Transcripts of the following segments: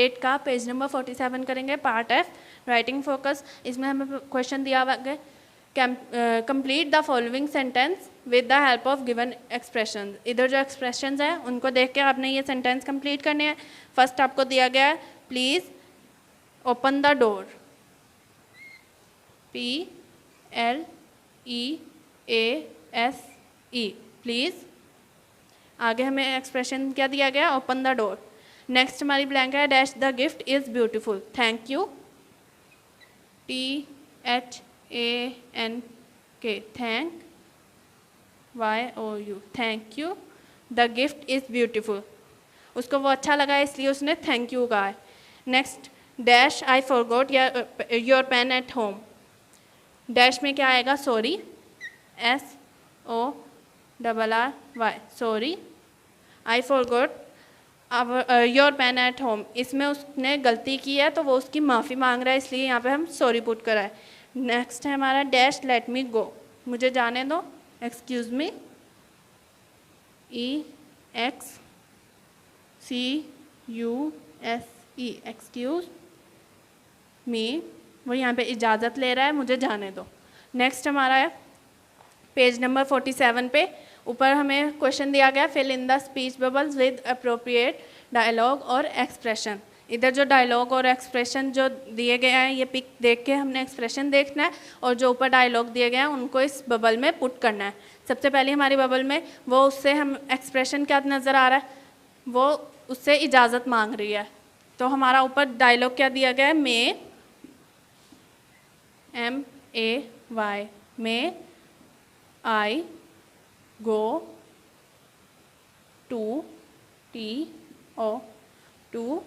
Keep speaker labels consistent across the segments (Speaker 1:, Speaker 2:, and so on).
Speaker 1: 8 का page number 47 करेंगे, part F writing focus. इसमें हमें क्वेश्चन दिया हुआ है complete the following sentence with the help of given expression. इधर जो एक्सप्रेशंस हैं उनको देख के आपने ये सेंटेंस कंप्लीट करने हैं। फर्स्ट आपको दिया गया है please open the door, PLEASE, please. आगे हमें एक्सप्रेशन क्या दिया गया, ओपन द डोर। नेक्स्ट हमारी ब्लैंक है dash the gift is beautiful, thank you, THANK, thank, YOU, thank you, the gift is beautiful. उसको वो अच्छा लगा है इसलिए उसने थैंक यू कहा है। Next dash I forgot your pen at home. Dash में क्या आएगा, sorry, SORRY, sorry, I forgot your pen at home. इसमें उसने गलती की है तो वो उसकी माफ़ी मांग रहा है, इसलिए यहाँ पे हम सॉरी पुट करा है। नेक्स्ट है हमारा डैश लेट मी गो, मुझे जाने दो, excuse me, EXCUSE, excuse me, वो यहाँ पे इजाज़त ले रहा है, मुझे जाने दो। नेक्स्ट हमारा है पेज नंबर 47 पे ऊपर हमें क्वेश्चन दिया गया fill in the speech bubbles with appropriate dialogue और एक्सप्रेशन। इधर जो डायलॉग और एक्सप्रेशन जो दिए गए हैं ये पिक देख के हमने एक्सप्रेशन देखना है और जो ऊपर डायलॉग दिए गए हैं उनको इस बबल में पुट करना है। सबसे पहले हमारी बबल में वो उससे हम एक्सप्रेशन क्या नज़र आ रहा है, वो उससे इजाज़त मांग रही है। तो हमारा ऊपर डायलॉग क्या दिया गया है, MAY, may I go to, TO,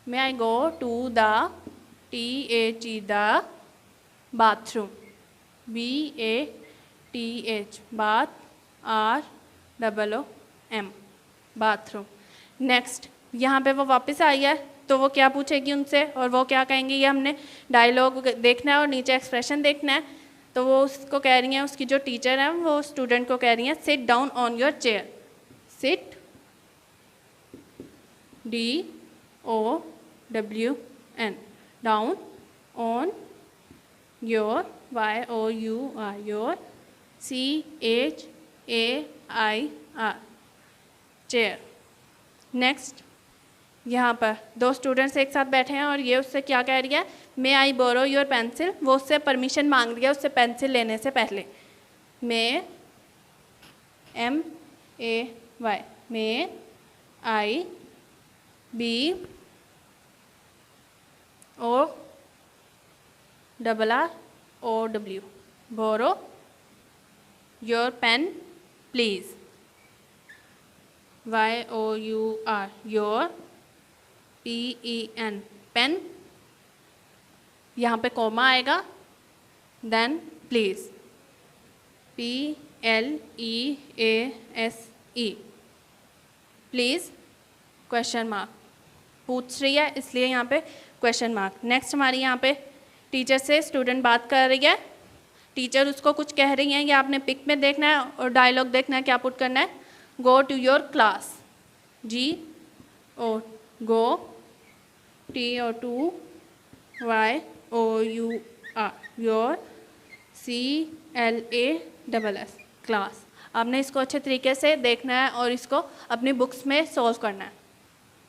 Speaker 1: may I go to the THE, the bathroom, BATH, bath, ROOM, bathroom। Next यहाँ पे वो वापस आई है तो वो क्या पूछेगी उनसे और वो क्या कहेंगे, ये हमने डायलॉग देखना है और नीचे एक्सप्रेशन देखना है। तो वो उसको कह रही हैं, उसकी जो टीचर है वो स्टूडेंट को कह रही हैं sit down on your chair, sit DOWN, down, on your YOUR, your CHAIR, chair. Next यहाँ पर दो स्टूडेंट्स एक साथ बैठे हैं और ये उससे क्या कह रही है, मे आई बोरो योर पेंसिल, वो उससे परमिशन मांग रही है उससे पेंसिल लेने से पहले। May MAY, may I BORROW, borrow your pen please, YOUR, your PEN, pen. यहाँ पे कोमा आएगा, then please, PLEASE, please, question mark, पूछ रही है इसलिए यहाँ पे क्वेश्चन मार्क। नेक्स्ट हमारी यहाँ पे टीचर से स्टूडेंट बात कर रही है, टीचर उसको कुछ कह रही हैं, ये आपने पिक में देखना है और डायलॉग देखना है क्या पुट करना है, go to your class, GO, go, TO2 YOUR, your CLASS, class. आपने इसको अच्छे तरीके से देखना है और इसको अपनी बुक्स में सॉल्व करना है।